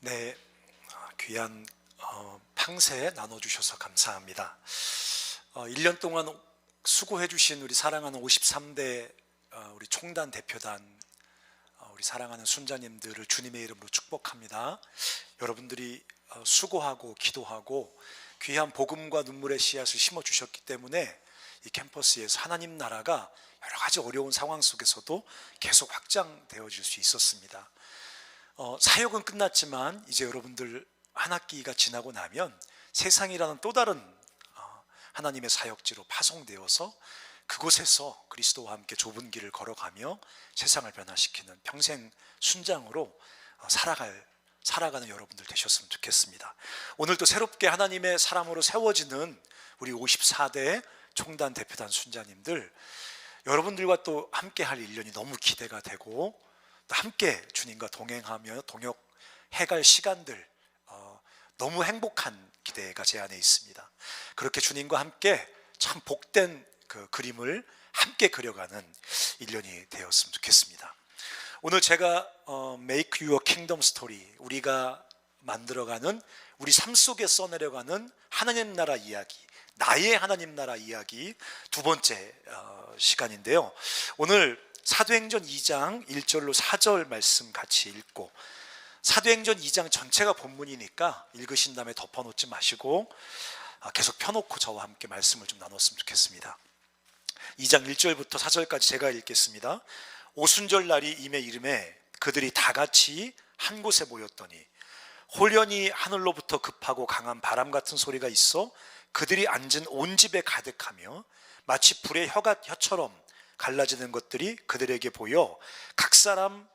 네, 귀한 팡세 나눠주셔서 감사합니다. 1년 동안 수고해 주신 우리 사랑하는 53대 우리 총단 대표단, 우리 사랑하는 순자님들을 주님의 이름으로 축복합니다. 여러분들이 수고하고 기도하고 귀한 복음과 눈물의 씨앗을 심어주셨기 때문에 이 캠퍼스에서 하나님 나라가 여러 가지 어려운 상황 속에서도 계속 확장되어질 수 있었습니다. 사역은 끝났지만 이제 여러분들 한 학기가 지나고 나면 세상이라는 또 다른 하나님의 사역지로 파송되어서 그곳에서 그리스도와 함께 좁은 길을 걸어가며 세상을 변화시키는 평생 순장으로 살아가는 여러분들 되셨으면 좋겠습니다. 오늘도 새롭게 하나님의 사람으로 세워지는 우리 54대 총단 대표단 순자님들, 여러분들과 또 함께 할 1년이 너무 기대가 되고 함께 주님과 동행하며 동역해갈 시간들, 너무 행복한 기대가 제 안에 있습니다. 그렇게 주님과 함께 참 복된 그 그림을 함께 그려가는 1년이 되었으면 좋겠습니다. 오늘 제가 Make Your Kingdom Story, 우리가 만들어가는 우리 삶 속에 써내려가는 하나님 나라 이야기, 나의 하나님 나라 이야기 두 번째 시간인데요. 오늘 사도행전 2장 1절로 4절 말씀 같이 읽고, 사도행전 2장 전체가 본문이니까 읽으신 다음에 덮어놓지 마시고 계속 펴놓고 저와 함께 말씀을 좀 나눴으면 좋겠습니다. 2장 1절부터 4절까지 제가 읽겠습니다. 오순절 날이 임에 이름에 그들이 다 같이 한 곳에 모였더니 홀연히 하늘로부터 급하고 강한 바람 같은 소리가 있어 그들이 앉은 온 집에 가득하며 마치 불의 혀처럼 갈라지는 것들이 그들에게 보여 각 사람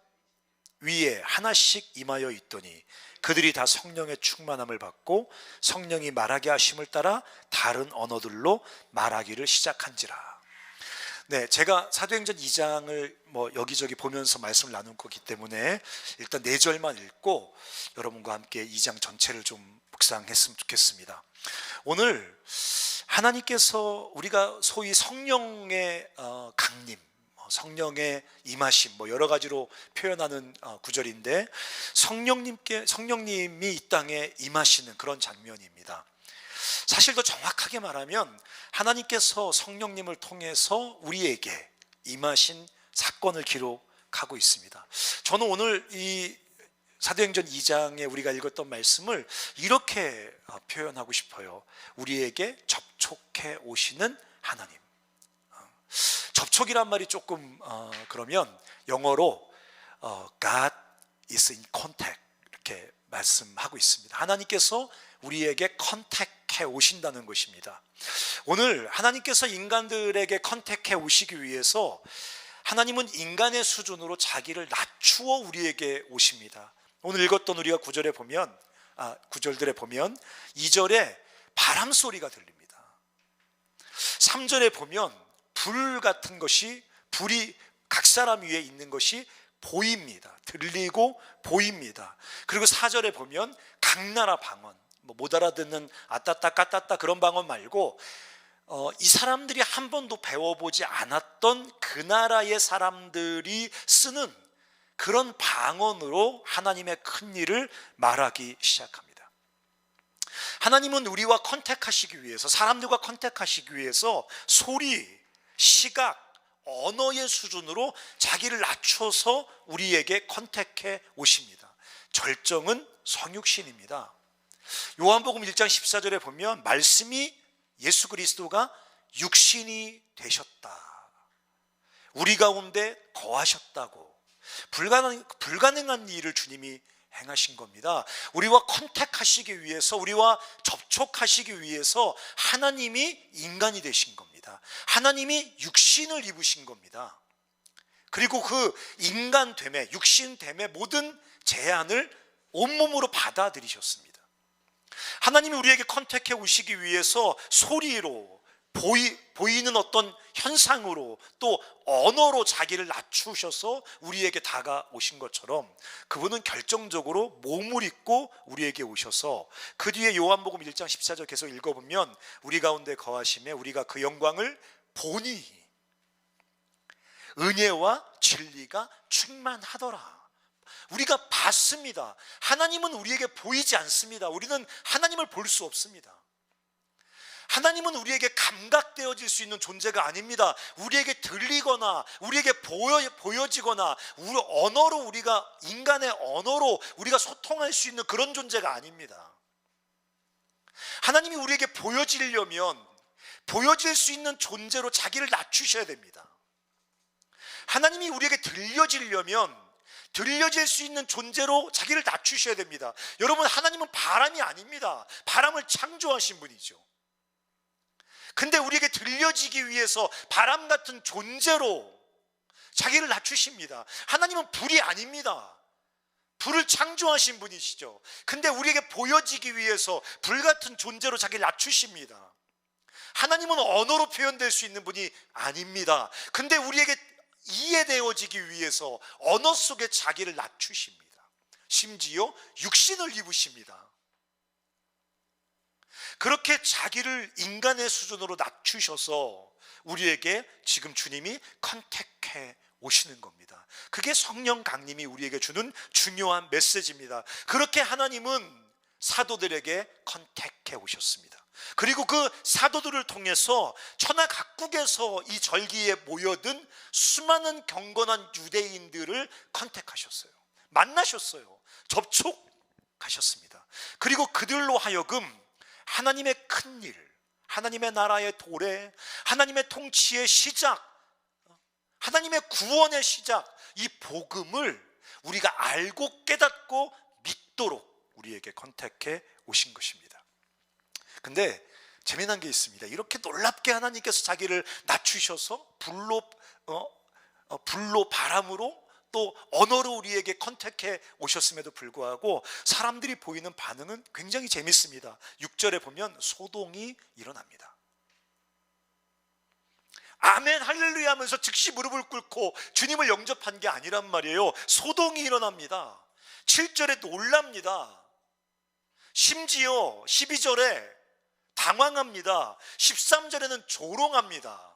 위에 하나씩 임하여 있더니 그들이 다 성령의 충만함을 받고 성령이 말하게 하심을 따라 다른 언어들로 말하기를 시작한지라. 네, 제가 사도행전 2장을 여기저기 보면서 말씀을 나눈 거기 때문에 일단 4절만 읽고 여러분과 함께 2장 전체를 좀 묵상했으면 좋겠습니다. 오늘 하나님께서 우리가 소위 성령의 강림, 성령의 임하심, 여러 가지로 표현하는 구절인데, 성령님이 이 땅에 임하시는 그런 장면입니다. 사실 더 정확하게 말하면 하나님께서 성령님을 통해서 우리에게 임하신 사건을 기록하고 있습니다. 저는 오늘 이 사도행전 2장에 우리가 읽었던 말씀을 이렇게 표현하고 싶어요. 우리에게 접촉해 오시는 하나님. 접촉이란 말이 조금 그러면 영어로 God is in contact 이렇게 말씀하고 있습니다. 하나님께서 우리에게 컨택해 오신다는 것입니다. 오늘 하나님께서 인간들에게 컨택해 오시기 위해서 하나님은 인간의 수준으로 자기를 낮추어 우리에게 오십니다. 오늘 읽었던 우리가 구절들에 보면 2절에 바람 소리가 들립니다. 3절에 보면 불 같은 것이, 불이 각 사람 위에 있는 것이 보입니다. 들리고 보입니다. 그리고 4절에 보면 각 나라 방언, 못 알아듣는 아따따 까따따 그런 방언 말고 이 사람들이 한 번도 배워보지 않았던 그 나라의 사람들이 쓰는 그런 방언으로 하나님의 큰 일을 말하기 시작합니다. 하나님은 우리와 컨택하시기 위해서, 사람들과 컨택하시기 위해서 소리, 시각, 언어의 수준으로 자기를 낮춰서 우리에게 컨택해 오십니다. 절정은 성육신입니다. 요한복음 1장 14절에 보면 말씀이 예수 그리스도가 육신이 되셨다, 우리 가운데 거하셨다고, 불가능한 일을 주님이 행하신 겁니다. 우리와 컨택하시기 위해서, 우리와 접촉하시기 위해서 하나님이 인간이 되신 겁니다. 하나님이 육신을 입으신 겁니다. 그리고 그 인간됨의, 육신됨의 모든 제한을 온몸으로 받아들이셨습니다. 하나님이 우리에게 컨택해 오시기 위해서 소리로, 보이는 어떤 현상으로, 또 언어로 자기를 낮추셔서 우리에게 다가오신 것처럼 그분은 결정적으로 몸을 입고 우리에게 오셔서, 그 뒤에 요한복음 1장 14절 계속 읽어보면 우리 가운데 거하심에 우리가 그 영광을 보니 은혜와 진리가 충만하더라. 우리가 봤습니다. 하나님은 우리에게 보이지 않습니다. 우리는 하나님을 볼 수 없습니다. 하나님은 우리에게 감각되어질 수 있는 존재가 아닙니다. 우리에게 들리거나 우리에게 보여지거나 언어로 우리가 인간의 언어로 우리가 소통할 수 있는 그런 존재가 아닙니다. 하나님이 우리에게 보여지려면 보여질 수 있는 존재로 자기를 낮추셔야 됩니다. 하나님이 우리에게 들려지려면 들려질 수 있는 존재로 자기를 낮추셔야 됩니다. 여러분, 하나님은 바람이 아닙니다. 바람을 창조하신 분이죠. 근데 우리에게 들려지기 위해서 바람 같은 존재로 자기를 낮추십니다. 하나님은 불이 아닙니다. 불을 창조하신 분이시죠. 근데 우리에게 보여지기 위해서 불 같은 존재로 자기를 낮추십니다. 하나님은 언어로 표현될 수 있는 분이 아닙니다. 근데 우리에게 이해되어지기 위해서 언어 속에 자기를 낮추십니다. 심지어 육신을 입으십니다. 그렇게 자기를 인간의 수준으로 낮추셔서 우리에게 지금 주님이 컨택해 오시는 겁니다. 그게 성령 강림이 우리에게 주는 중요한 메시지입니다. 그렇게 하나님은 사도들에게 컨택해 오셨습니다. 그리고 그 사도들을 통해서 천하 각국에서 이 절기에 모여든 수많은 경건한 유대인들을 컨택하셨어요. 만나셨어요. 접촉하셨습니다. 그리고 그들로 하여금 하나님의 큰일, 하나님의 나라의 도래, 하나님의 통치의 시작, 하나님의 구원의 시작, 이 복음을 우리가 알고 깨닫고 믿도록 우리에게 컨택해 오신 것입니다. 근데 재미난 게 있습니다. 이렇게 놀랍게 하나님께서 자기를 낮추셔서 불로 바람으로 또 언어로 우리에게 컨택해 오셨음에도 불구하고 사람들이 보이는 반응은 굉장히 재밌습니다. 6절에 보면 소동이 일어납니다. 아멘 할렐루야 하면서 즉시 무릎을 꿇고 주님을 영접한 게 아니란 말이에요. 소동이 일어납니다. 7절에 놀랍니다. 심지어 12절에 당황합니다. 13절에는 조롱합니다.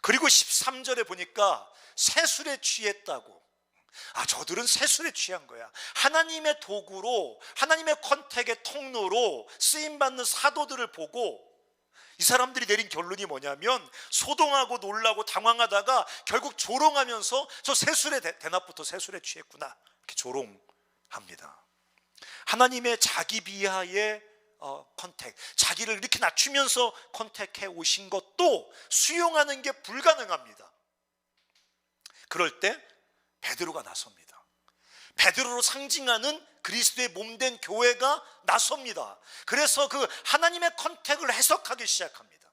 그리고 13절에 보니까 새술에 취했다고. 저들은 새술에 취한 거야. 하나님의 도구로, 하나님의 컨택의 통로로 쓰임받는 사도들을 보고 이 사람들이 내린 결론이 뭐냐면 소동하고 놀라고 당황하다가 결국 조롱하면서 저 새술의 대낮부터 새술에 취했구나, 이렇게 조롱합니다. 하나님의 자기 비하의 컨택, 자기를 이렇게 낮추면서 컨택해 오신 것도 수용하는 게 불가능합니다. 그럴 때 베드로가 나섭니다. 베드로로 상징하는 그리스도의 몸된 교회가 나섭니다. 그래서 그 하나님의 컨택을 해석하기 시작합니다.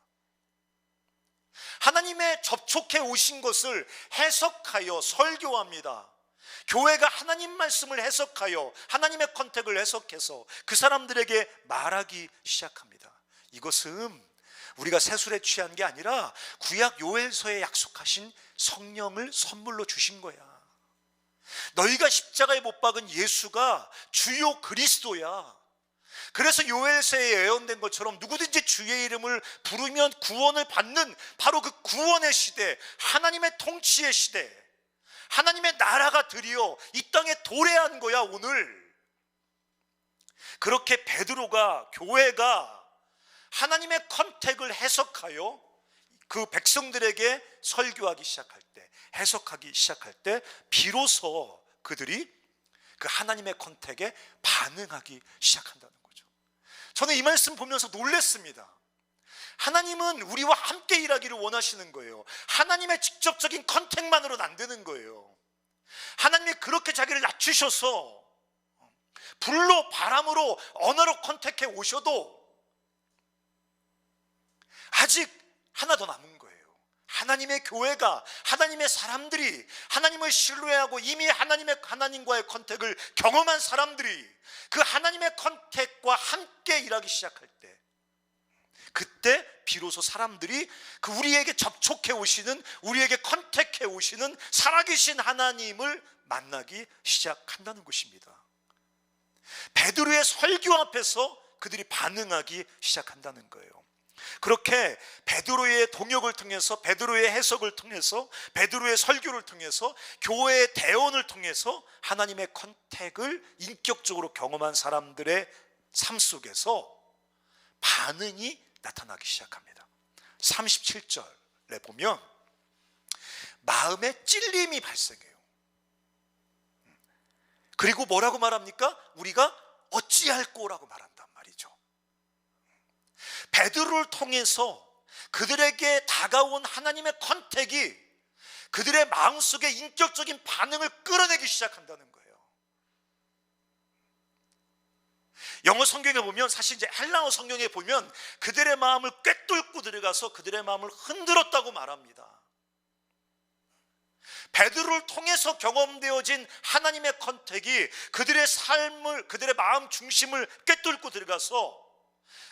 하나님의 접촉해 오신 것을 해석하여 설교합니다. 교회가 하나님 말씀을 해석하여 하나님의 컨택을 해석해서 그 사람들에게 말하기 시작합니다. 이것은 우리가 새술에 취한 게 아니라 구약 요엘서에 약속하신 성령을 선물로 주신 거야. 너희가 십자가에 못 박은 예수가 주요 그리스도야. 그래서 요엘서에 예언된 것처럼 누구든지 주의 이름을 부르면 구원을 받는 바로 그 구원의 시대, 하나님의 통치의 시대, 하나님의 나라가 드디어 이 땅에 도래한 거야 오늘. 그렇게 베드로가, 교회가 하나님의 컨택을 해석하여 그 백성들에게 설교하기 시작할 때, 해석하기 시작할 때 비로소 그들이 그 하나님의 컨택에 반응하기 시작한다는 거죠. 저는 이 말씀 보면서 놀랐습니다. 하나님은 우리와 함께 일하기를 원하시는 거예요. 하나님의 직접적인 컨택만으로는 안 되는 거예요. 하나님이 그렇게 자기를 낮추셔서 불로 바람으로 언어로 컨택해 오셔도 아직 하나 더 남은 거예요. 하나님의 교회가, 하나님의 사람들이 하나님을 신뢰하고 이미 하나님과의 컨택을 경험한 사람들이 그 하나님의 컨택과 함께 일하기 시작할 때, 그때 비로소 사람들이 그 우리에게 접촉해 오시는, 우리에게 컨택해 오시는 살아계신 하나님을 만나기 시작한다는 것입니다. 베드로의 설교 앞에서 그들이 반응하기 시작한다는 거예요. 그렇게 베드로의 동역을 통해서, 베드로의 해석을 통해서, 베드로의 설교를 통해서, 교회의 대언을 통해서 하나님의 컨택을 인격적으로 경험한 사람들의 삶 속에서 반응이 나타나기 시작합니다. 37절에 보면 마음에 찔림이 발생해요. 그리고 뭐라고 말합니까? 우리가 어찌할꼬라고 말한단 말이죠. 베드로를 통해서 그들에게 다가온 하나님의 컨택이 그들의 마음속에 인격적인 반응을 끌어내기 시작한다는 거예요. 영어 성경에 보면, 사실 이제 헬라어 성경에 보면 그들의 마음을 꿰뚫고 들어가서 그들의 마음을 흔들었다고 말합니다. 베드로를 통해서 경험되어진 하나님의 컨택이 그들의 삶을, 그들의 마음 중심을 꿰뚫고 들어가서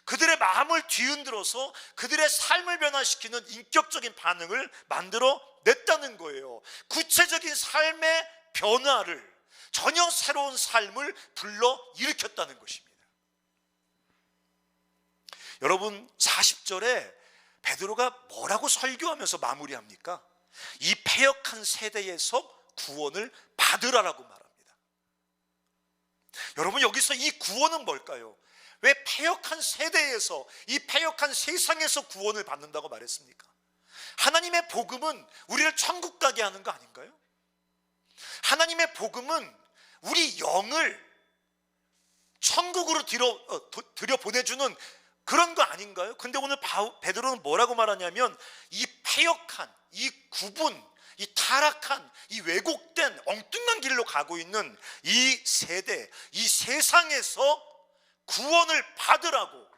그들의 마음을 뒤흔들어서 그들의 삶을 변화시키는 인격적인 반응을 만들어 냈다는 거예요. 구체적인 삶의 변화를, 전혀 새로운 삶을 불러 일으켰다는 것입니다. 여러분, 40절에 베드로가 뭐라고 설교하면서 마무리합니까? 이 패역한 세대에서 구원을 받으라라고 말합니다. 여러분, 여기서 이 구원은 뭘까요? 왜 패역한 세대에서, 이 패역한 세상에서 구원을 받는다고 말했습니까? 하나님의 복음은 우리를 천국 가게 하는 거 아닌가요? 하나님의 복음은 우리 영을 천국으로 들여보내주는 그런 거 아닌가요? 근데 오늘 베드로는 뭐라고 말하냐면 이 패역한, 이 구분, 이 타락한, 이 왜곡된 엉뚱한 길로 가고 있는 이 세대, 이 세상에서 구원을 받으라고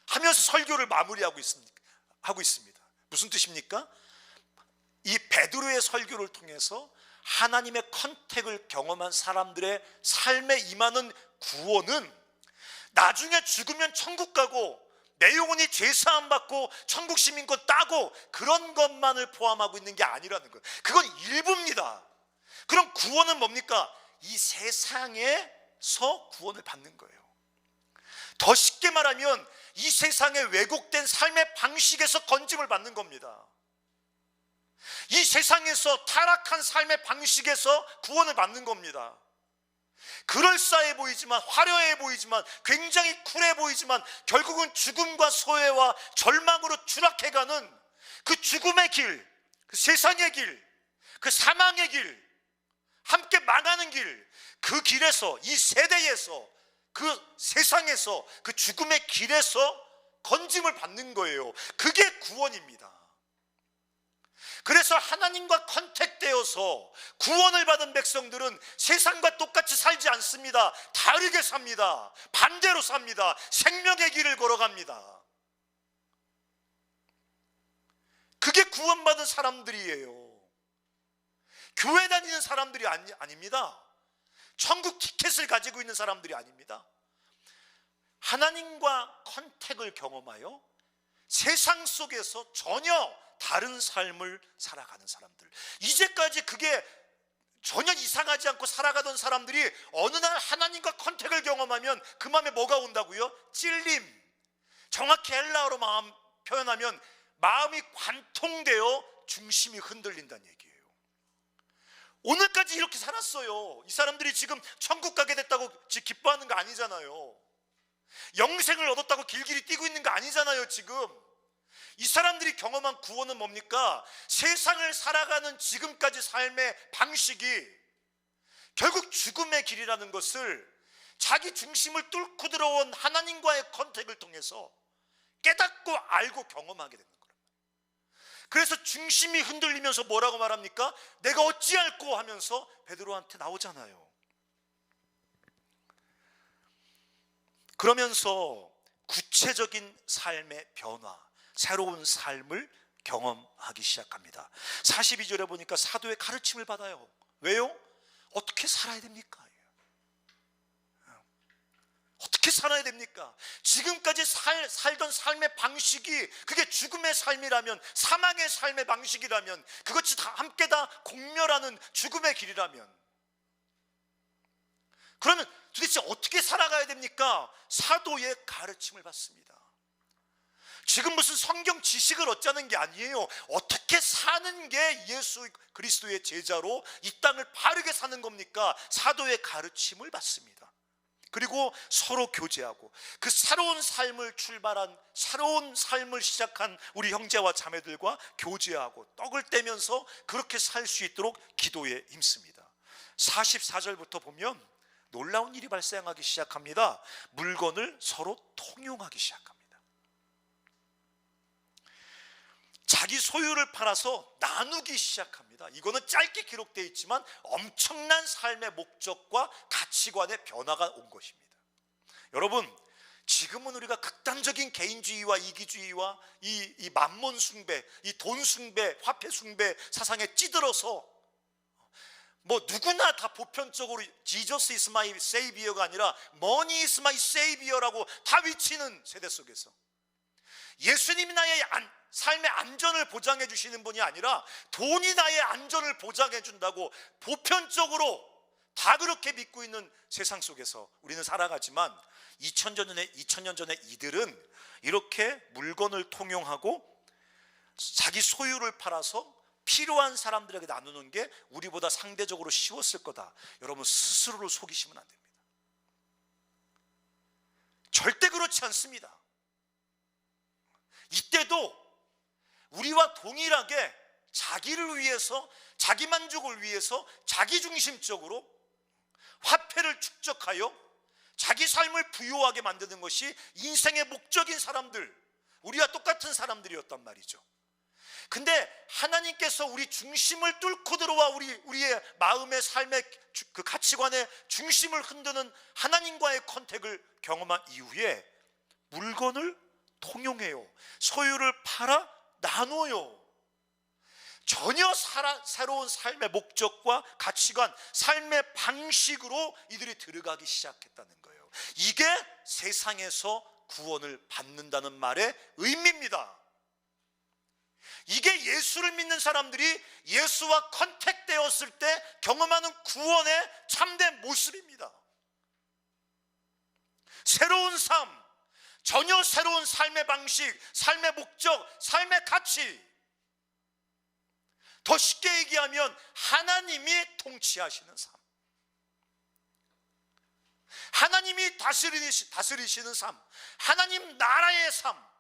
하면서 설교를 마무리하고 있습니다. 무슨 뜻입니까? 이 베드로의 설교를 통해서 하나님의 컨택을 경험한 사람들의 삶에 임하는 구원은 나중에 죽으면 천국 가고 내 영혼이 죄사함 받고 천국 시민권 따고 그런 것만을 포함하고 있는 게 아니라는 거예요. 그건 일부입니다. 그럼 구원은 뭡니까? 이 세상에서 구원을 받는 거예요. 더 쉽게 말하면 이 세상의 왜곡된 삶의 방식에서 건짐을 받는 겁니다. 이 세상에서 타락한 삶의 방식에서 구원을 받는 겁니다. 그럴싸해 보이지만, 화려해 보이지만, 굉장히 쿨해 보이지만 결국은 죽음과 소외와 절망으로 추락해가는 그 죽음의 길, 그 세상의 길, 그 사망의 길, 함께 망하는 길, 그 길에서, 이 세대에서, 그 세상에서, 그 죽음의 길에서 건짐을 받는 거예요. 그게 구원입니다. 그래서 하나님과 컨택되어서 구원을 받은 백성들은 세상과 똑같이 살지 않습니다. 다르게 삽니다. 반대로 삽니다. 생명의 길을 걸어갑니다. 그게 구원받은 사람들이에요. 교회 다니는 사람들이 아닙니다. 천국 티켓을 가지고 있는 사람들이 아닙니다. 하나님과 컨택을 경험하여 세상 속에서 전혀 다른 삶을 살아가는 사람들, 이제까지 그게 전혀 이상하지 않고 살아가던 사람들이 어느 날 하나님과 컨택을 경험하면 그 마음에 뭐가 온다고요? 찔림. 정확히 헬라어로 마음 표현하면 마음이 관통되어 중심이 흔들린다는 얘기예요. 오늘까지 이렇게 살았어요. 이 사람들이 지금 천국 가게 됐다고 기뻐하는 거 아니잖아요. 영생을 얻었다고 길길이 뛰고 있는 거 아니잖아요. 지금 이 사람들이 경험한 구원은 뭡니까? 세상을 살아가는 지금까지 삶의 방식이 결국 죽음의 길이라는 것을 자기 중심을 뚫고 들어온 하나님과의 컨택을 통해서 깨닫고 알고 경험하게 되는 거예요. 그래서 중심이 흔들리면서 뭐라고 말합니까? 내가 어찌할꼬 하면서 베드로한테 나오잖아요. 그러면서 구체적인 삶의 변화, 새로운 삶을 경험하기 시작합니다. 42절에 보니까 사도의 가르침을 받아요. 왜요? 어떻게 살아야 됩니까? 어떻게 살아야 됩니까? 지금까지 살던 삶의 방식이 그게 죽음의 삶이라면, 사망의 삶의 방식이라면, 그것이 다 함께 다 공멸하는 죽음의 길이라면, 그러면 도대체 어떻게 살아가야 됩니까? 사도의 가르침을 받습니다. 지금 무슨 성경 지식을 얻자는 게 아니에요. 어떻게 사는 게 예수 그리스도의 제자로 이 땅을 바르게 사는 겁니까? 사도의 가르침을 받습니다. 그리고 서로 교제하고 그 새로운 삶을 출발한, 새로운 삶을 시작한 우리 형제와 자매들과 교제하고 떡을 떼면서 그렇게 살 수 있도록 기도에 힘씁니다. 44절부터 보면 놀라운 일이 발생하기 시작합니다. 물건을 서로 통용하기 시작합니다. 자기 소유를 팔아서 나누기 시작합니다. 이거는 짧게 기록되어 있지만 엄청난 삶의 목적과 가치관의 변화가 온 것입니다. 여러분, 지금은 우리가 극단적인 개인주의와 이기주의와 이 만몬 숭배, 이 돈 숭배, 화폐 숭배 사상에 찌들어서 뭐 누구나 다 보편적으로 Jesus is my savior가 아니라 money is my savior라고 다 외치는 세대 속에서 예수님이 나의 삶의 안전을 보장해 주시는 분이 아니라 돈이 나의 안전을 보장해 준다고 보편적으로 다 그렇게 믿고 있는 세상 속에서 우리는 살아가지만 2000년 전에 이들은 이렇게 물건을 통용하고 자기 소유를 팔아서 필요한 사람들에게 나누는 게 우리보다 상대적으로 쉬웠을 거다. 여러분, 스스로를 속이시면 안 됩니다. 절대 그렇지 않습니다. 이때도 우리와 동일하게 자기를 위해서, 자기 만족을 위해서 자기중심적으로 화폐를 축적하여 자기 삶을 부유하게 만드는 것이 인생의 목적인 사람들, 우리와 똑같은 사람들이었단 말이죠. 근데 하나님께서 우리 중심을 뚫고 들어와 우리의 마음의 삶의 그 가치관의 중심을 흔드는 하나님과의 컨택을 경험한 이후에 물건을 통용해요. 소유를 팔아 나눠요. 전혀 새로운 삶의 목적과 가치관, 삶의 방식으로 이들이 들어가기 시작했다는 거예요. 이게 세상에서 구원을 받는다는 말의 의미입니다. 이게 예수를 믿는 사람들이 예수와 컨택되었을 때 경험하는 구원의 참된 모습입니다. 새로운 삶, 전혀 새로운 삶의 방식, 삶의 목적, 삶의 가치. 더 쉽게 얘기하면 하나님이 통치하시는 삶, 하나님이 다스리시는 삶, 하나님 나라의 삶,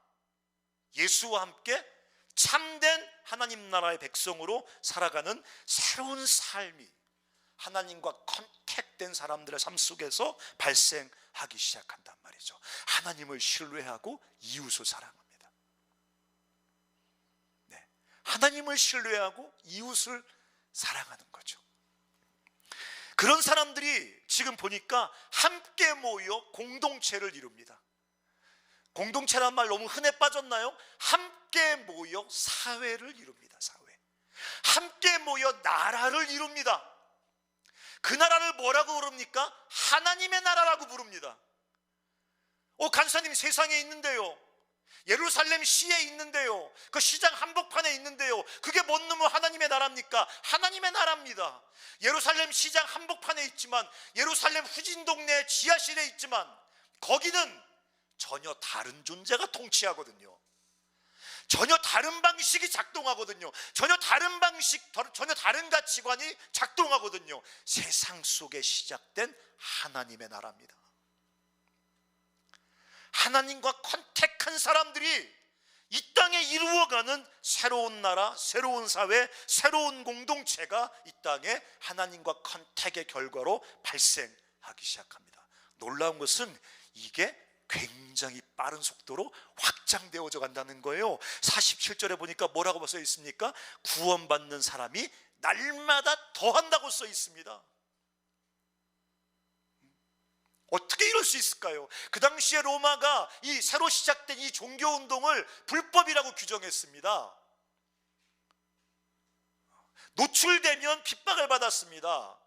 예수와 함께 참된 하나님 나라의 백성으로 살아가는 새로운 삶이 하나님과 컨택된 사람들의 삶 속에서 발생하기 시작한단 말이죠. 하나님을 신뢰하고 이웃을 사랑합니다. 네, 하나님을 신뢰하고 이웃을 사랑하는 거죠. 그런 사람들이 지금 보니까 함께 모여 공동체를 이룹니다. 공동체란 말 너무 흔해 빠졌나요? 함께 모여 사회를 이룹니다. 사회. 함께 모여 나라를 이룹니다. 그 나라를 뭐라고 부릅니까? 하나님의 나라라고 부릅니다. 간사님, 세상에 있는데요, 예루살렘 시에 있는데요, 그 시장 한복판에 있는데요, 그게 뭔 놈의 하나님의 나라입니까? 하나님의 나라입니다. 예루살렘 시장 한복판에 있지만, 예루살렘 후진 동네 지하실에 있지만, 거기는 전혀 다른 존재가 통치하거든요. 전혀 다른 방식이 작동하거든요. 전혀 다른 방식, 전혀 다른 가치관이 작동하거든요. 세상 속에 시작된 하나님의 나라입니다. 하나님과 컨택한 사람들이 이 땅에 이루어가는 새로운 나라, 새로운 사회, 새로운 공동체가 이 땅에 하나님과 컨택의 결과로 발생하기 시작합니다. 놀라운 것은 이게 굉장히 빠른 속도로 확장되어져 간다는 거예요. 47절에 보니까 뭐라고 써 있습니까? 구원받는 사람이 날마다 더한다고 써 있습니다. 어떻게 이럴 수 있을까요? 그 당시에 로마가 이 새로 시작된 이 종교운동을 불법이라고 규정했습니다. 노출되면 핍박을 받았습니다.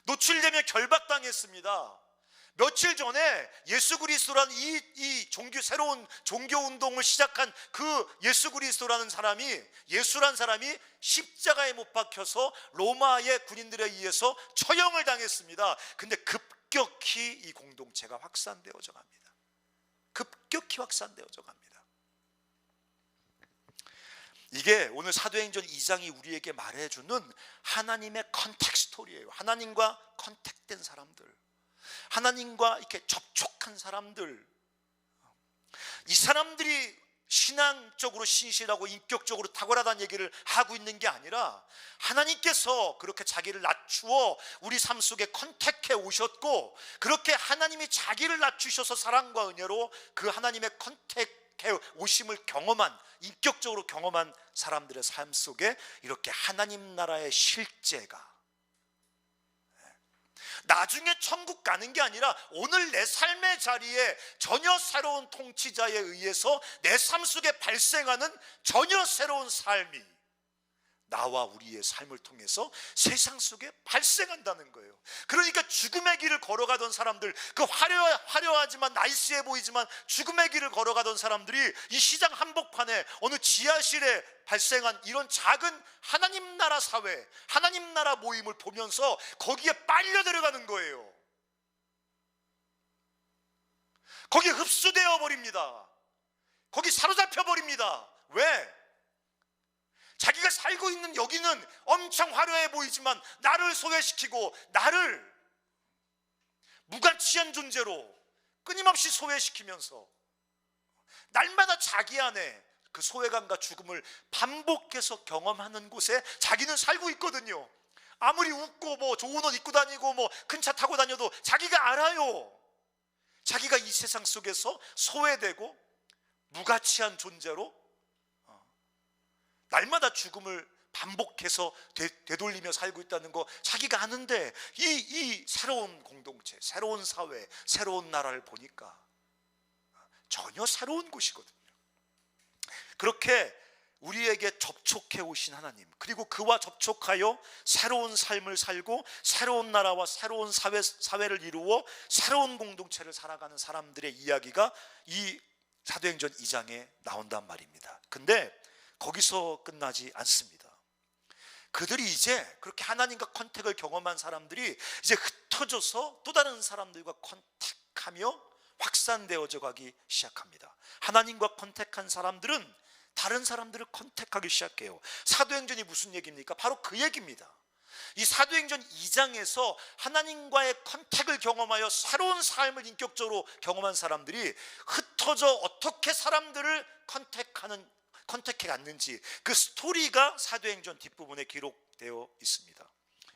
노출되면 결박당했습니다. 며칠 전에 예수 그리스도라는 이 새로운 종교 운동을 시작한 그 예수 그리스도라는 사람이, 예수란 사람이 십자가에 못 박혀서 로마의 군인들에 의해서 처형을 당했습니다. 근데 급격히 이 공동체가 확산되어져 갑니다. 급격히 확산되어져 갑니다. 이게 오늘 사도행전 2장이 우리에게 말해주는 하나님의 컨텍 스토리예요. 하나님과 컨택된 사람들, 하나님과 이렇게 접촉한 사람들, 이 사람들이 신앙적으로 신실하고 인격적으로 탁월하다는 얘기를 하고 있는 게 아니라 하나님께서 그렇게 자기를 낮추어 우리 삶 속에 컨택해 오셨고, 그렇게 하나님이 자기를 낮추셔서 사랑과 은혜로 그 하나님의 컨택해 오심을 경험한, 인격적으로 경험한 사람들의 삶 속에 이렇게 하나님 나라의 실제가 나중에 천국 가는 게 아니라 오늘 내 삶의 자리에 전혀 새로운 통치자에 의해서 내 삶 속에 발생하는 전혀 새로운 삶이 나와 우리의 삶을 통해서 세상 속에 발생한다는 거예요. 그러니까 죽음의 길을 걸어가던 사람들, 그 화려하지만 나이스해 보이지만 죽음의 길을 걸어가던 사람들이 이 시장 한복판에 어느 지하실에 발생한 이런 작은 하나님 나라 사회, 하나님 나라 모임을 보면서 거기에 빨려 들어가는 거예요. 거기에 흡수되어 버립니다. 거기 사로잡혀 버립니다. 왜? 자기가 살고 있는 여기는 엄청 화려해 보이지만 나를 소외시키고 나를 무가치한 존재로 끊임없이 소외시키면서 날마다 자기 안에 그 소외감과 죽음을 반복해서 경험하는 곳에 자기는 살고 있거든요. 아무리 웃고 뭐 좋은 옷 입고 다니고 뭐 큰 차 타고 다녀도 자기가 알아요. 자기가 이 세상 속에서 소외되고 무가치한 존재로 날마다 죽음을 반복해서 되돌리며 살고 있다는 거 자기가 아는데 이 새로운 공동체, 새로운 사회, 새로운 나라를 보니까 전혀 새로운 곳이거든요. 그렇게 우리에게 접촉해 오신 하나님, 그리고 그와 접촉하여 새로운 삶을 살고 새로운 나라와 새로운 사회를 이루어 새로운 공동체를 살아가는 사람들의 이야기가 이 사도행전 2장에 나온단 말입니다. 근데 거기서 끝나지 않습니다. 그들이 이제 그렇게 하나님과 컨택을 경험한 사람들이 이제 흩어져서 또 다른 사람들과 컨택하며 확산되어져 가기 시작합니다. 하나님과 컨택한 사람들은 다른 사람들을 컨택하기 시작해요. 사도행전이 무슨 얘기입니까? 바로 그 얘기입니다. 이 사도행전 2장에서 하나님과의 컨택을 경험하여 새로운 삶을 인격적으로 경험한 사람들이 흩어져 어떻게 사람들을 컨택해 갔는지 그 스토리가 사도행전 뒷부분에 기록되어 있습니다.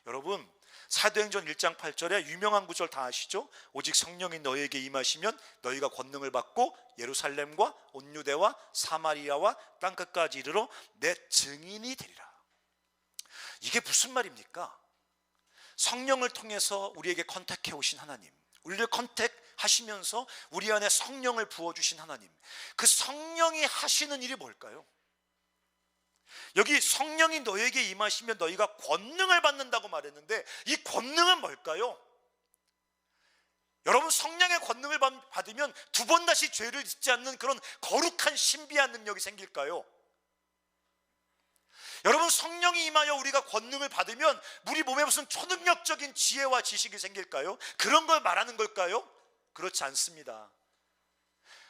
여러분, 사도행전 1장 8절에 유명한 구절 다 아시죠? 오직 성령이 너희에게 임하시면 너희가 권능을 받고 예루살렘과 온 유대와 사마리아와 땅끝까지 이르러 내 증인이 되리라. 이게 무슨 말입니까? 성령을 통해서 우리에게 컨택해 오신 하나님, 우리를 컨택하시면서 우리 안에 성령을 부어주신 하나님, 그 성령이 하시는 일이 뭘까요? 여기 성령이 너에게 임하시면 너희가 권능을 받는다고 말했는데 이 권능은 뭘까요? 여러분, 성령의 권능을 받으면 두 번 다시 죄를 짓지 않는 그런 거룩한 신비한 능력이 생길까요? 여러분, 성령이 임하여 우리가 권능을 받으면 우리 몸에 무슨 초능력적인 지혜와 지식이 생길까요? 그런 걸 말하는 걸까요? 그렇지 않습니다.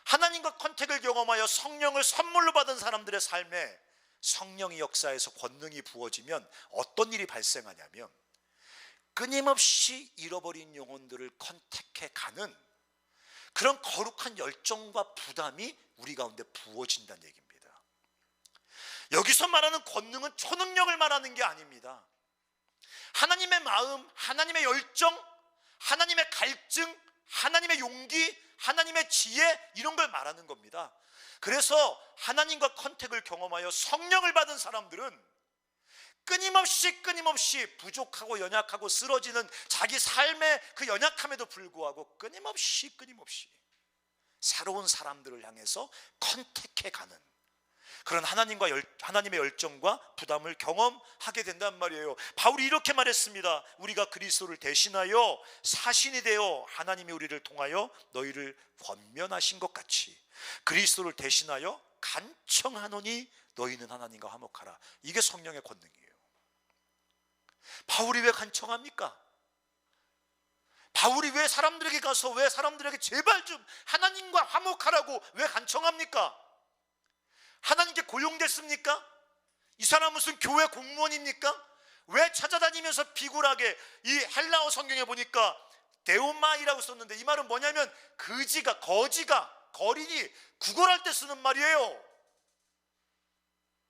하나님과 컨택을 경험하여 성령을 선물로 받은 사람들의 삶에 성령이 역사에서 권능이 부어지면 어떤 일이 발생하냐면 끊임없이 잃어버린 영혼들을 컨택해 가는 그런 거룩한 열정과 부담이 우리 가운데 부어진다는 얘기입니다. 여기서 말하는 권능은 초능력을 말하는 게 아닙니다. 하나님의 마음, 하나님의 열정, 하나님의 갈증, 하나님의 용기, 하나님의 지혜, 이런 걸 말하는 겁니다. 그래서 하나님과 컨택을 경험하여 성령을 받은 사람들은 끊임없이 부족하고 연약하고 쓰러지는 자기 삶의 그 연약함에도 불구하고 끊임없이 새로운 사람들을 향해서 컨택해 가는 그런 하나님의 열정과 부담을 경험하게 된단 말이에요. 바울이 이렇게 말했습니다. 우리가 그리스도를 대신하여 사신이 되어 하나님이 우리를 통하여 너희를 권면하신 것 같이 그리스도를 대신하여 간청하노니 너희는 하나님과 화목하라. 이게 성령의 권능이에요. 바울이 왜 간청합니까? 바울이 왜 사람들에게 가서 왜 사람들에게 제발 좀 하나님과 화목하라고 왜 간청합니까? 하나님께 고용됐습니까? 이 사람 무슨 교회 공무원입니까? 왜 찾아다니면서 비굴하게, 이 헬라어 성경에 보니까 데오마이라고 썼는데 이 말은 뭐냐면 거지가, 거린이 구걸할 때 쓰는 말이에요.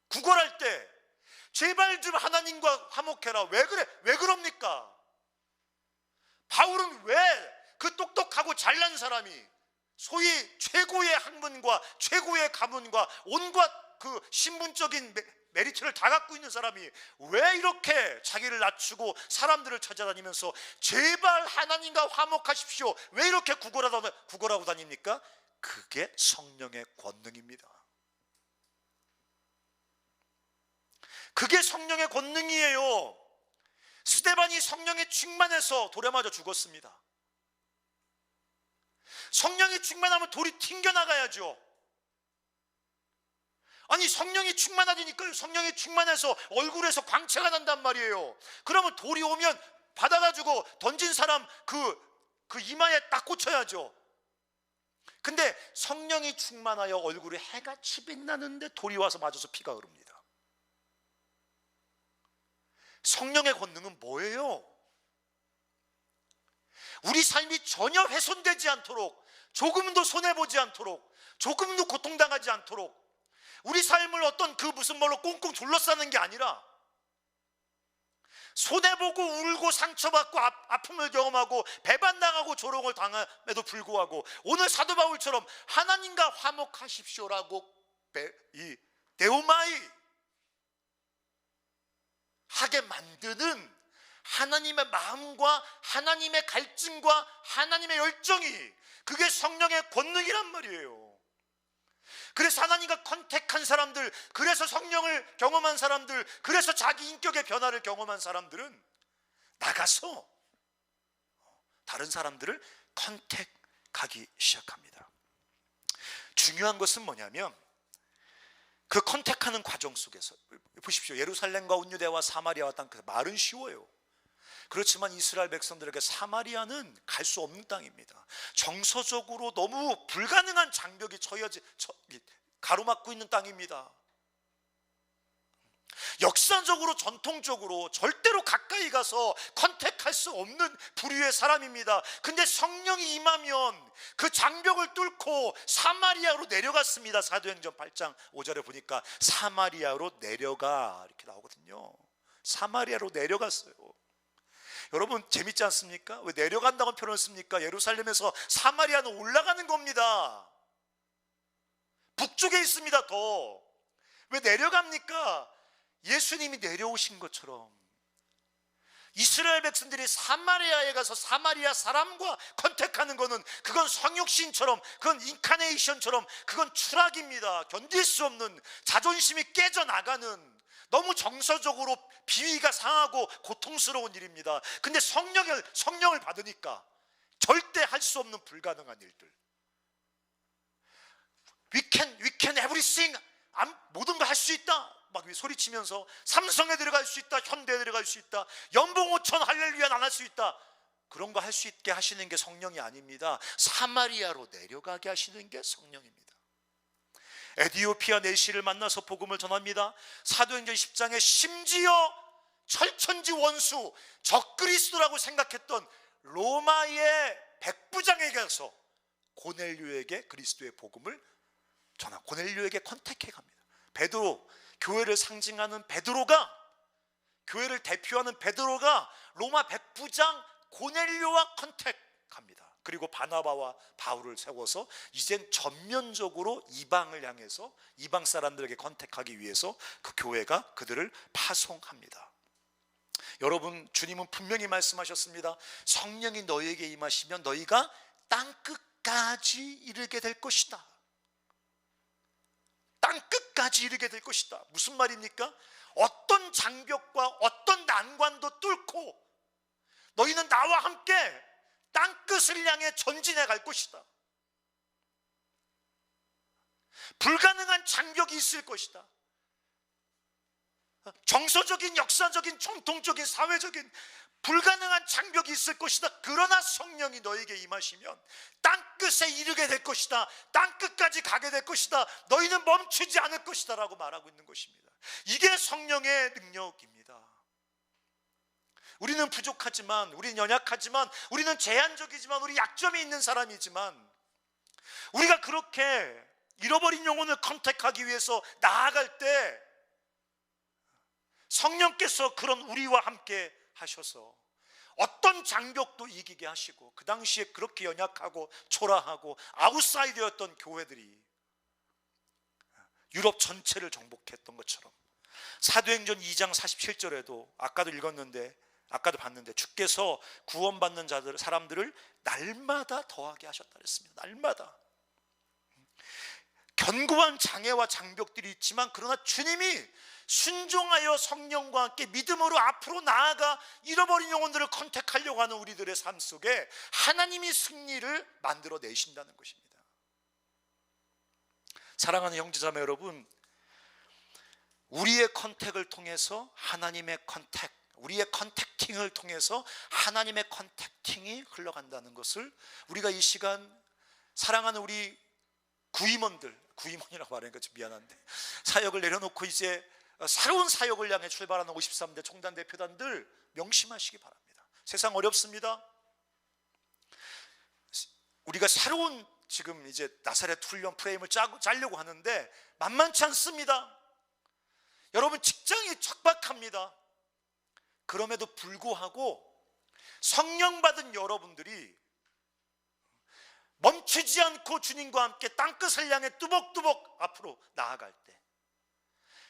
구걸할 때 제발 좀 하나님과 화목해라. 왜 그래? 왜 그럽니까? 바울은 왜 그 똑똑하고 잘난 사람이, 소위 최고의 학문과 최고의 가문과 온갖 그 신분적인 메리트를 다 갖고 있는 사람이 왜 이렇게 자기를 낮추고 사람들을 찾아다니면서 제발 하나님과 화목하십시오, 왜 이렇게 구걸하고 다닙니까? 그게 성령의 권능입니다. 그게 성령의 권능이에요. 스데반이 성령에 충만해서 돌에 맞아 죽었습니다. 성령이 충만하면 돌이 튕겨나가야죠. 아니, 성령이 충만하니까요. 성령이 충만해서 얼굴에서 광채가 난단 말이에요. 그러면 돌이 오면 받아가지고 던진 사람 그 이마에 딱 꽂혀야죠. 근데 성령이 충만하여 얼굴에 해같이 빛나는데 돌이 와서 맞아서 피가 흐릅니다. 성령의 권능은 뭐예요? 우리 삶이 전혀 훼손되지 않도록, 조금도 손해보지 않도록, 조금도 고통당하지 않도록, 우리 삶을 어떤 그 무슨 뭘로 꽁꽁 둘러싸는 게 아니라 손해보고 울고 상처받고 아픔을 경험하고 배반당하고 조롱을 당함에도 불구하고 오늘 사도 바울처럼 하나님과 화목하십시오라고 이 데오마이 하게 만드는 하나님의 마음과 하나님의 갈증과 하나님의 열정이, 그게 성령의 권능이란 말이에요. 그래서 하나님과 컨택한 사람들, 그래서 성령을 경험한 사람들, 그래서 자기 인격의 변화를 경험한 사람들은 나가서 다른 사람들을 컨택하기 시작합니다. 중요한 것은 뭐냐면 그 컨택하는 과정 속에서 보십시오. 예루살렘과 온유대와 사마리아와 땅, 그 말은 쉬워요. 그렇지만 이스라엘 백성들에게 사마리아는 갈 수 없는 땅입니다. 정서적으로 너무 불가능한 장벽이 가로막고 있는 땅입니다. 역사적으로 전통적으로 절대로 가까이 가서 컨택할 수 없는 부류의 사람입니다. 근데 성령이 임하면 그 장벽을 뚫고 사마리아로 내려갔습니다. 사도행전 8장 5절에 보니까 사마리아로 내려가 이렇게 나오거든요. 사마리아로 내려갔어요. 여러분 재밌지 않습니까? 왜 내려간다고 표현을 씁니까? 예루살렘에서 사마리아는 올라가는 겁니다. 북쪽에 있습니다. 더 왜 내려갑니까? 예수님이 내려오신 것처럼 이스라엘 백성들이 사마리아에 가서 사마리아 사람과 컨택하는 것은, 그건 성육신처럼, 그건 인카네이션처럼, 그건 추락입니다. 견딜 수 없는, 자존심이 깨져나가는, 너무 정서적으로 비위가 상하고 고통스러운 일입니다. 근데 성령을 받으니까 절대 할 수 없는 불가능한 일들, We can everything, 모든 걸 할 수 있다 막 소리치면서 삼성에 들어갈 수 있다, 현대에 들어갈 수 있다, 연봉 5천 할렐루야 안 할 수 있다, 그런 거 할 수 있게 하시는 게 성령이 아닙니다. 사마리아로 내려가게 하시는 게 성령입니다. 에디오피아 내시를 만나서 복음을 전합니다. 사도행전 10장에 심지어 철천지 원수 적그리스도라고 생각했던 로마의 백부장에게 가서 고넬료에게 그리스도의 복음을 전하고 고넬료에게 컨택해 갑니다. 베드로, 교회를 상징하는 베드로가, 교회를 대표하는 베드로가 로마 백부장 고넬료와 컨택합니다. 그리고 바나바와 바울을 세워서 이젠 전면적으로 이방을 향해서 이방 사람들에게 컨택하기 위해서 그 교회가 그들을 파송합니다. 여러분, 주님은 분명히 말씀하셨습니다. 성령이 너희에게 임하시면 너희가 땅끝까지 이르게 될 것이다. 땅끝까지 이르게 될 것이다. 무슨 말입니까? 어떤 장벽과 어떤 난관도 뚫고 너희는 나와 함께 땅끝을 향해 전진해 갈 것이다. 불가능한 장벽이 있을 것이다. 정서적인, 역사적인, 전통적인, 사회적인 불가능한 장벽이 있을 것이다. 그러나 성령이 너에게 임하시면 땅끝에 이르게 될 것이다. 땅끝까지 가게 될 것이다. 너희는 멈추지 않을 것이다 라고 말하고 있는 것입니다. 이게 성령의 능력입니다. 우리는 부족하지만, 우리는 연약하지만, 우리는 제한적이지만, 우리 약점이 있는 사람이지만, 우리가 그렇게 잃어버린 영혼을 컨택하기 위해서 나아갈 때 성령께서 그런 우리와 함께 하셔서 어떤 장벽도 이기게 하시고, 그 당시에 그렇게 연약하고 초라하고 아웃사이더였던 교회들이 유럽 전체를 정복했던 것처럼, 사도행전 2장 47절에도 아까도 읽었는데, 아까도 봤는데, 주께서 구원받는 자들, 사람들을 날마다 더하게 하셨다 그랬습니다. 날마다. 견고한 장애와 장벽들이 있지만, 그러나 주님이 순종하여 성령과 함께 믿음으로 앞으로 나아가 잃어버린 영혼들을 컨택하려고 하는 우리들의 삶 속에 하나님이 승리를 만들어 내신다는 것입니다. 사랑하는 형제자매 여러분, 우리의 컨택을 통해서 하나님의 컨택, 우리의 컨택팅을 통해서 하나님의 컨택팅이 흘러간다는 것을 우리가 이 시간 사랑하는 우리 구임원이라고 말하니까 좀 미안한데, 사역을 내려놓고 이제 새로운 사역을 향해 출발하는 53대 총단 대표단들 명심하시기 바랍니다. 세상 어렵습니다. 우리가 새로운 지금 이제 나사렛 훈련 프레임을 짜려고 하는데 만만치 않습니다. 여러분, 직장이 척박합니다. 그럼에도 불구하고 성령 받은 여러분들이 멈추지 않고 주님과 함께 땅끝을 향해 뚜벅뚜벅 앞으로 나아갈 때,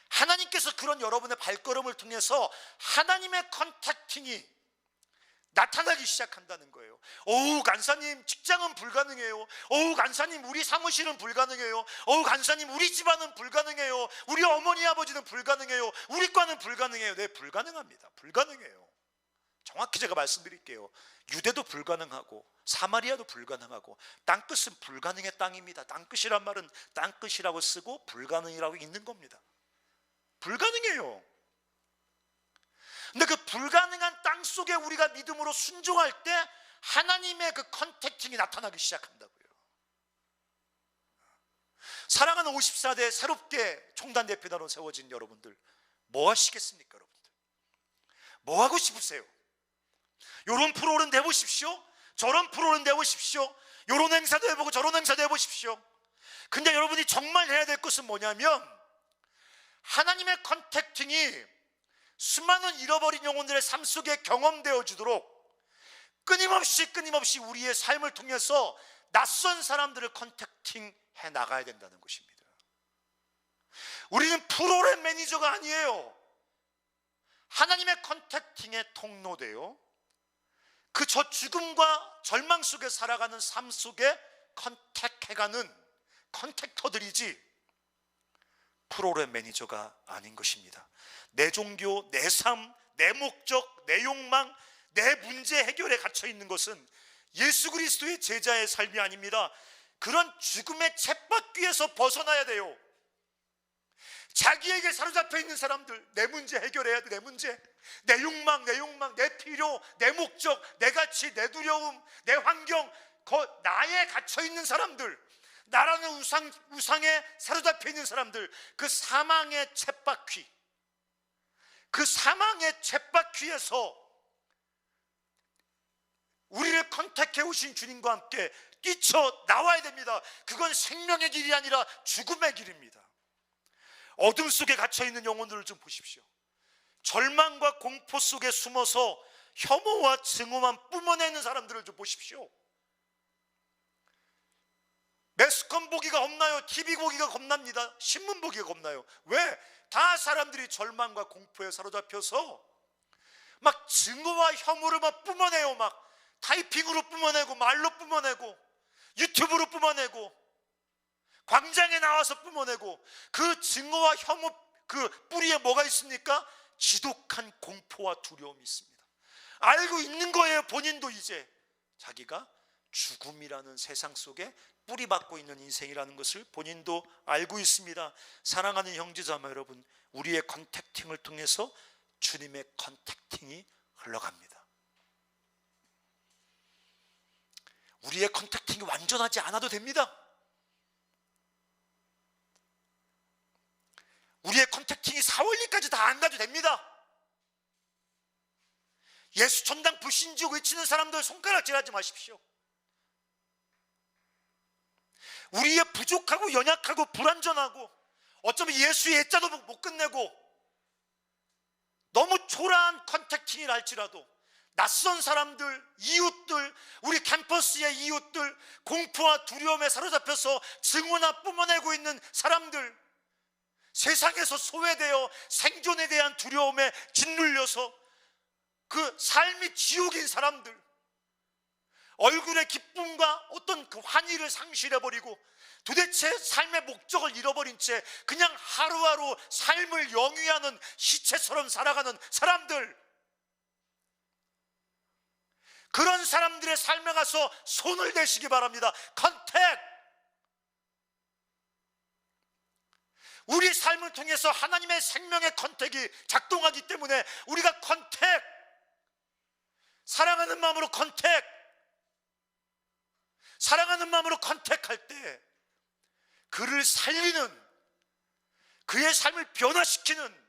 하나님께서 그런 여러분의 발걸음을 통해서 하나님의 컨택팅이 나타나기 시작한다는 거예요. 어우, 간사님 직장은 불가능해요. 어우, 간사님 우리 사무실은 불가능해요. 어우, 간사님 우리 집안은 불가능해요. 우리 어머니 아버지는 불가능해요. 우리 과는 불가능해요. 네, 불가능합니다. 불가능해요. 정확히 제가 말씀드릴게요. 유대도 불가능하고 사마리아도 불가능하고 땅끝은 불가능의 땅입니다. 땅끝이란 말은 땅끝이라고 쓰고 불가능이라고 있는 겁니다. 불가능해요. 근데 그 불가능한 땅 속에 우리가 믿음으로 순종할 때 하나님의 그 컨택팅이 나타나기 시작한다고요. 사랑하는 54대 새롭게 총단 대표단으로 세워진 여러분들, 뭐 하시겠습니까? 여러분들 뭐 하고 싶으세요? 요런 프로그램 내보십시오. 저런 프로그램 내보십시오. 요런 행사도 해보고 저런 행사도 해보십시오. 근데 여러분이 정말 해야 될 것은 뭐냐면, 하나님의 컨택팅이 수많은 잃어버린 영혼들의 삶 속에 경험되어 주도록 끊임없이 우리의 삶을 통해서 낯선 사람들을 컨택팅해 나가야 된다는 것입니다. 우리는 프로그램 매니저가 아니에요. 하나님의 컨택팅의 통로되어 그 저 죽음과 절망 속에 살아가는 삶 속에 컨택해가는 컨택터들이지 프로그램 매니저가 아닌 것입니다. 내 종교, 내 삶, 내 목적, 내 욕망, 내 문제 해결에 갇혀 있는 것은 예수 그리스도의 제자의 삶이 아닙니다. 그런 죽음의 쳇바퀴에서 벗어나야 돼요. 자기에게 사로잡혀 있는 사람들, 내 문제 해결해야 돼. 내 문제, 내 욕망, 내 필요, 내 목적, 내 가치, 내 두려움, 내 환경, 나에 갇혀 있는 사람들, 나라는 우상에 사로잡혀 있는 사람들, 그 사망의 쳇바퀴, 그 사망의 쳇바퀴에서 우리를 컨택해 오신 주님과 함께 뛰쳐 나와야 됩니다. 그건 생명의 길이 아니라 죽음의 길입니다. 어둠 속에 갇혀 있는 영혼들을 좀 보십시오. 절망과 공포 속에 숨어서 혐오와 증오만 뿜어내는 사람들을 좀 보십시오. 매스컴 보기가 겁나요. TV 보기가 겁납니다. 신문 보기가 겁나요. 왜? 다 사람들이 절망과 공포에 사로잡혀서 막 증오와 혐오를 막 뿜어내요. 막 타이핑으로 뿜어내고, 말로 뿜어내고, 유튜브로 뿜어내고, 광장에 나와서 뿜어내고. 그 증오와 혐오 그 뿌리에 뭐가 있습니까? 지독한 공포와 두려움이 있습니다. 알고 있는 거예요. 본인도 이제 자기가 죽음이라는 세상 속에 뿌리박고 있는 인생이라는 것을 본인도 알고 있습니다. 사랑하는 형제자매 여러분, 우리의 컨택팅을 통해서 주님의 컨택팅이 흘러갑니다. 우리의 컨택팅이 완전하지 않아도 됩니다. 우리의 컨택팅이 4월리까지 다 안 가도 됩니다. 예수 전당 불신지옥 외치는 사람들 손가락질하지 마십시오. 우리의 부족하고 연약하고 불완전하고 어쩌면 예수의 애자도 못 끝내고 너무 초라한 컨택팅이라 할지라도 낯선 사람들, 이웃들, 우리 캠퍼스의 이웃들, 공포와 두려움에 사로잡혀서 증오나 뿜어내고 있는 사람들, 세상에서 소외되어 생존에 대한 두려움에 짓눌려서 그 삶이 지옥인 사람들, 얼굴의 기쁨과 어떤 그 환희를 상실해버리고 도대체 삶의 목적을 잃어버린 채 그냥 하루하루 삶을 영위하는 시체처럼 살아가는 사람들, 그런 사람들의 삶에 가서 손을 대시기 바랍니다. 컨택! 우리 삶을 통해서 하나님의 생명의 컨택이 작동하기 때문에 우리가 컨택! 사랑하는 마음으로 컨택! 사랑하는 마음으로 컨택할 때 그를 살리는, 그의 삶을 변화시키는,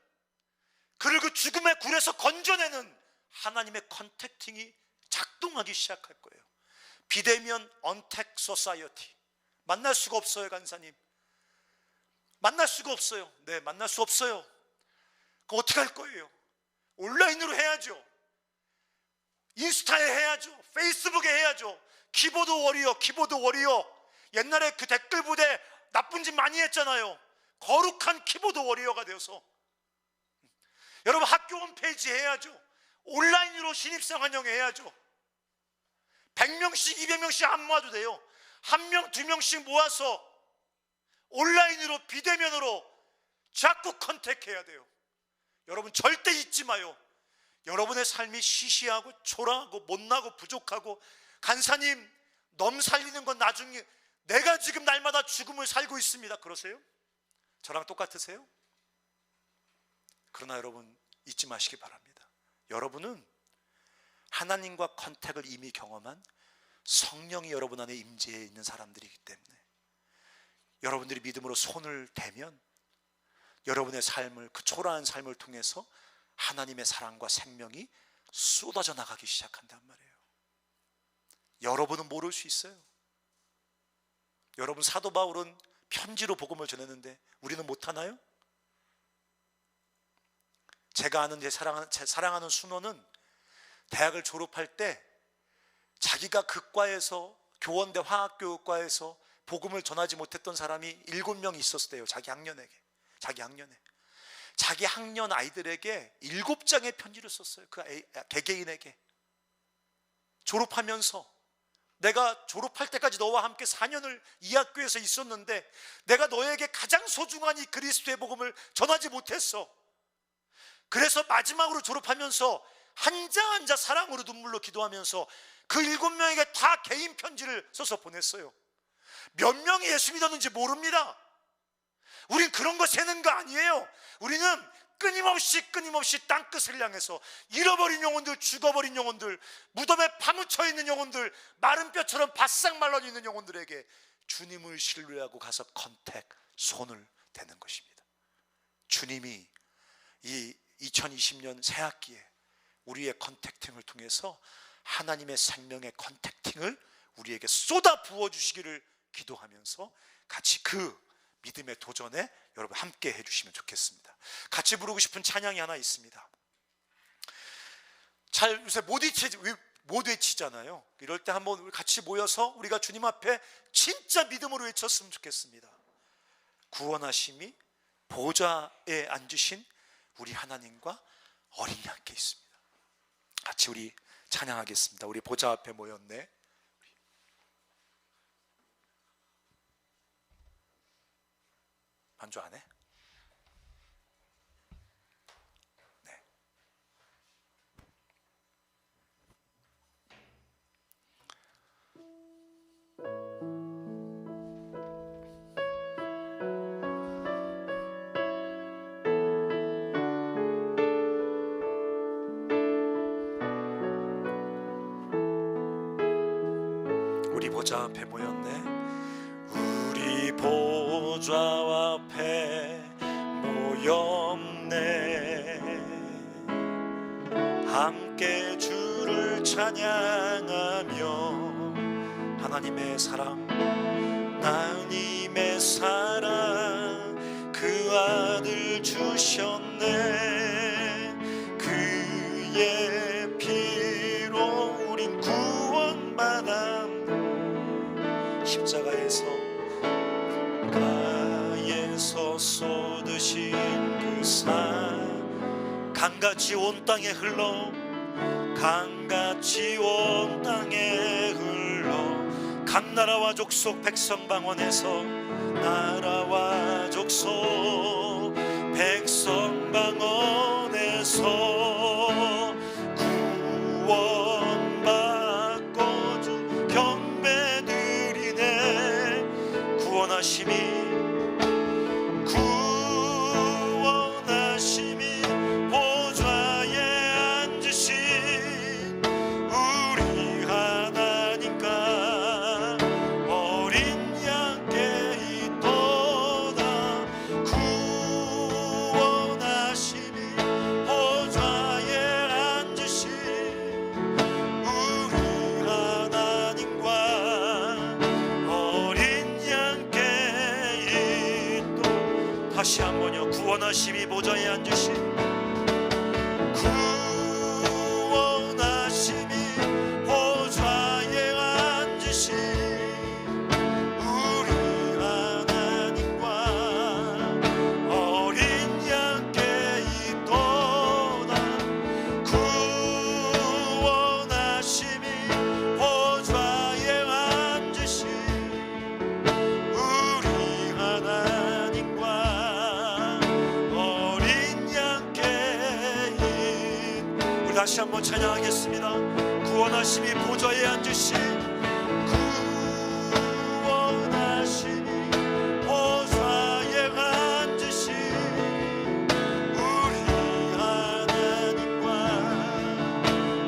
그를 그 죽음의 굴에서 건져내는 하나님의 컨택팅이 작동하기 시작할 거예요. 비대면 언택 소사이어티. 만날 수가 없어요, 간사님. 만날 수가 없어요. 네, 만날 수 없어요. 그거 어떻게 할 거예요? 온라인으로 해야죠. 인스타에 해야죠. 페이스북에 해야죠. 키보드 워리어, 키보드 워리어. 옛날에 그 댓글 부대 나쁜 짓 많이 했잖아요. 거룩한 키보드 워리어가 되어서. 여러분 학교 홈페이지 해야죠. 온라인으로 신입생 환영 해야죠. 100명씩 200명씩 안 모아도 돼요. 1명 2명씩 모아서 온라인으로 비대면으로 자꾸 컨택해야 돼요. 여러분 절대 잊지 마요. 여러분의 삶이 시시하고 초라하고 못나고 부족하고, 간사님 넘 살리는 건 나중에, 내가 지금 날마다 죽음을 살고 있습니다, 그러세요? 저랑 똑같으세요? 그러나 여러분 잊지 마시기 바랍니다. 여러분은 하나님과 컨택을 이미 경험한 성령이 여러분 안에 임재해 있는 사람들이기 때문에 여러분들이 믿음으로 손을 대면 여러분의 삶을, 그 초라한 삶을 통해서 하나님의 사랑과 생명이 쏟아져 나가기 시작한단 말이에요. 여러분은 모를 수 있어요. 여러분 사도 바울은 편지로 복음을 전했는데 우리는 못하나요? 제가 아는 제 사랑하는 순호는 대학을 졸업할 때 자기가 그 과에서, 교원대 화학교육과에서 복음을 전하지 못했던 사람이 7명 있었대요. 자기 학년에 자기 학년 아이들에게 7장의 편지를 썼어요. 그 개개인에게. 졸업하면서 내가 졸업할 때까지 너와 함께 4년을 이 학교에서 있었는데 내가 너에게 가장 소중한 이 그리스도의 복음을 전하지 못했어. 그래서 마지막으로 졸업하면서 한 장 한 장 사랑으로 눈물로 기도하면서 그 7명에게 다 개인 편지를 써서 보냈어요. 몇 명이 예수 믿었는지 모릅니다. 우린 그런 거 세는 거 아니에요. 우리는 끊임없이 땅끝을 향해서 잃어버린 영혼들, 죽어버린 영혼들, 무덤에 파묻혀 있는 영혼들, 마른 뼈처럼 바싹 말라져 있는 영혼들에게 주님을 신뢰하고 가서 컨택, 손을 대는 것입니다. 주님이 이 2020년 새학기에 우리의 컨택팅을 통해서 하나님의 생명의 컨택팅을 우리에게 쏟아 부어주시기를 기도하면서 같이 그 믿음의 도전에 여러분 함께 해주시면 좋겠습니다. 같이 부르고 싶은 찬양이 하나 있습니다. 잘 요새 못 외치잖아요. 이럴 때 한번 우리 같이 모여서 우리가 주님 앞에 진짜 믿음으로 외쳤으면 좋겠습니다. 구원하심이 보좌에 앉으신 우리 하나님과 어린 양 함께 있습니다. 같이 우리 찬양하겠습니다. 우리 보좌 앞에 모였네. 반주 안 해? 네. 우리 보좌 앞에 모였네. 우리 보좌 앞에 모였네. 함께 주를 찬양하며 하나님의 사랑, 하나님의 사랑 그 아들 주셨네. 그의 피로 우린 구원받아 십자가에서 쏟으신 그 사 강같이 온 땅에 흘러 강같이 온 땅에 흘러 각 나라와 족속 백성 방언에서 나라와 족속 백성 방언에서 구원받고 주 경배드리네. 구원하심이 보좌에 앉으신 우리 하나님과 어린 양께 있도다. 구원하심이 보좌에 앉으신 우리 하나님과 어린 양께 있도다. 다시 한번요. 구원하심이 보좌에 앉으신 구원하심이 보좌에 앉으신 우리 하나님과 어린 양께 있도다. 구원하심이 보좌에 앉으신 우리 하나님과 어린 양께 우리 다시 한번 찬양하겠습니다. 구원하심이 보좌에 앉으신 구원하심이 보좌에 앉으신 우리 하나님과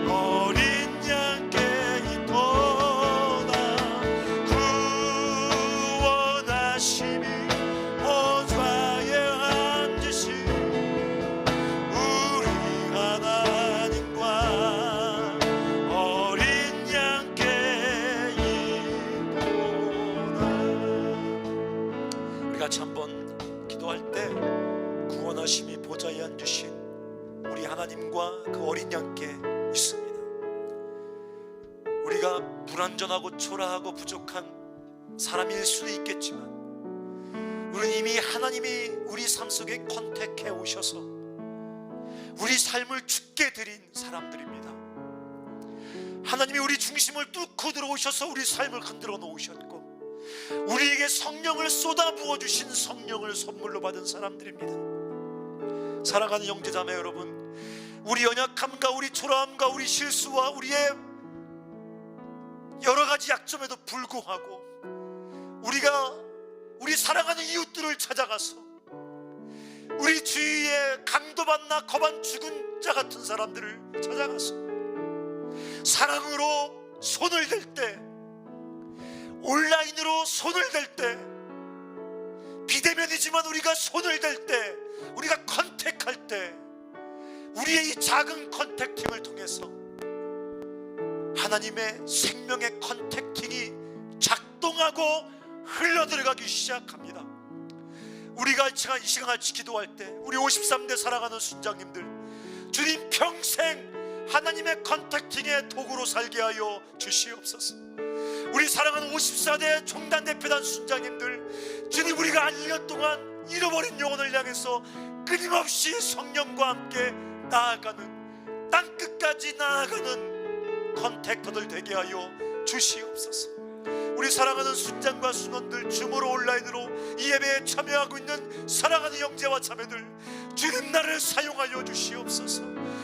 어린 양께 있도다. 구원하심이 보좌에 앉으신 우리 하나님과 어린 양께 있도다. 우리 같이 한번 기도할 때 구원하심이 보좌에 앉으신 우리 하나님과 그 어린 양께 있습니다. 우리가 불완전하고 초라하고 부족한 사람일 수도 있겠지만 우리는 이미 하나님이 우리 삶 속에 컨택해 오셔서 우리 삶을 주께 드린 사람들입니다. 하나님이 우리 중심을 뚫고 들어오셔서 우리 삶을 흔들어 놓으셨고 우리에게 성령을 쏟아 부어주신 성령을 선물로 받은 사람들입니다. 사랑하는 형제자매 여러분, 우리 연약함과 우리 초라함과 우리 실수와 우리의 여러 가지 약점에도 불구하고 우리 사랑하는 이웃들을 찾아가서 우리 주위에 강도받나 겁안 죽은 자 같은 사람들을 찾아가서 사랑으로 손을 댈 때, 온라인으로 손을 댈 때, 비대면이지만 우리가 손을 댈 때, 우리가 컨택할 때 우리의 이 작은 컨택팅을 통해서 하나님의 생명의 컨택팅이 작동하고 흘러들어가기 시작합니다. 우리가 이 시간 같이 기도할 때 우리 53대 살아가는 순장님들, 주님 평생 하나님의 컨택팅의 도구로 살게 하여 주시옵소서. 우리 사랑하는 54대 종단 대표단 순장님들, 주님 우리가 1년 동안 잃어버린 영혼을 향해서 끊임없이 성령과 함께 나아가는, 땅끝까지 나아가는 컨택터들 되게 하여 주시옵소서. 우리 사랑하는 순장과 순원들, 줌으로 온라인으로 이 예배에 참여하고 있는 사랑하는 형제와 자매들, 주님 나를 사용하여 주시옵소서.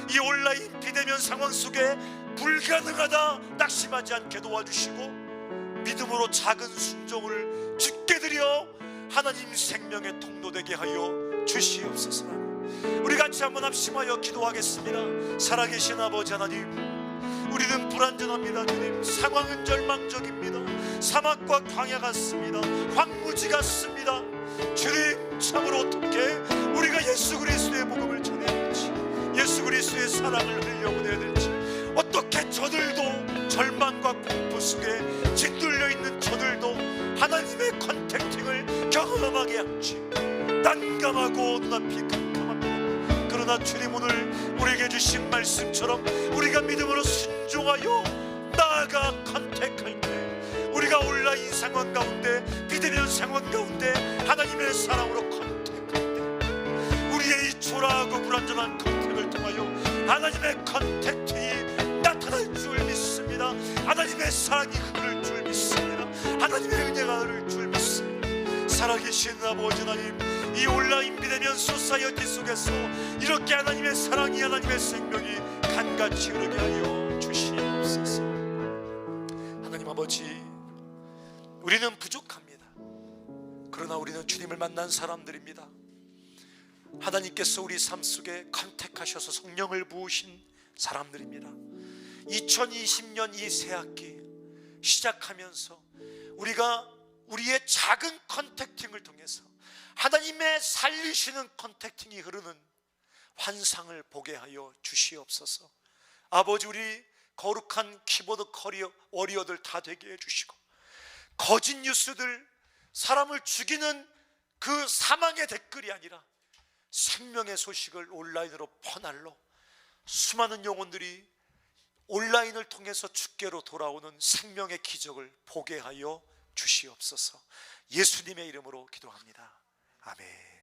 이 온라인 비대면 상황 속에 불가능하다 낙심하지 않게 도와주시고 믿음으로 작은 순종을 주께 드려 하나님 생명의 통로 되게 하여 주시옵소서. 우리 같이 한번 합심하여 기도하겠습니다. 살아계신 아버지 하나님, 우리는 불완전합니다. 주님, 상황은 절망적입니다. 사막과 광야 같습니다. 황무지 같습니다. 주님, 참으로 어떻게 우리가 예수 그리스도의 복음을 전해야 될지, 예수 그리스도의 사랑을 흘려보내야 될지, 어떻게 저들도 절망과 공포 속에 짓눌려 있는 저들도 하나님의 컨택팅을 경험하게 할지 난감하고 눈앞이 캄캄합니다. 그러나 주님, 오늘 우리에게 주신 말씀처럼 우리가 믿음으로 순종하여 나아가 컨택할 때, 우리가 온라인 상황 가운데, 비대면 상황 가운데 하나님의 사랑으로 컨택할 때, 우리의 이 초라하고 불완전한 컨택을 통하여 하나님의 컨택팅이 나타날 줄 믿습니다. 하나님의 사랑이 흐를 줄 믿습니다. 하나님의 은혜가 흐를 줄 믿습니다. 살아계신 아버지 하나님, 이 온라인 비대면 소사이어티 속에서 이렇게 하나님의 사랑이, 하나님의 생명이 간같이 흐르게 하여 주시옵소서. 하나님 아버지, 우리는 부족합니다. 그러나 우리는 주님을 만난 사람들입니다. 하나님께서 우리 삶 속에 컨택하셔서 성령을 부으신 사람들입니다. 2020년 이 새학기 시작하면서 우리가 우리의 작은 컨택팅을 통해서 하나님의 살리시는 컨택팅이 흐르는 환상을 보게 하여 주시옵소서. 아버지, 우리 거룩한 키보드 워리어들 다 되게 해주시고, 거짓 뉴스들, 사람을 죽이는 그 사망의 댓글이 아니라 생명의 소식을 온라인으로 퍼날로 수많은 영혼들이 온라인을 통해서 주께로 돌아오는 생명의 기적을 보게 하여 주시옵소서. 예수님의 이름으로 기도합니다. 아멘.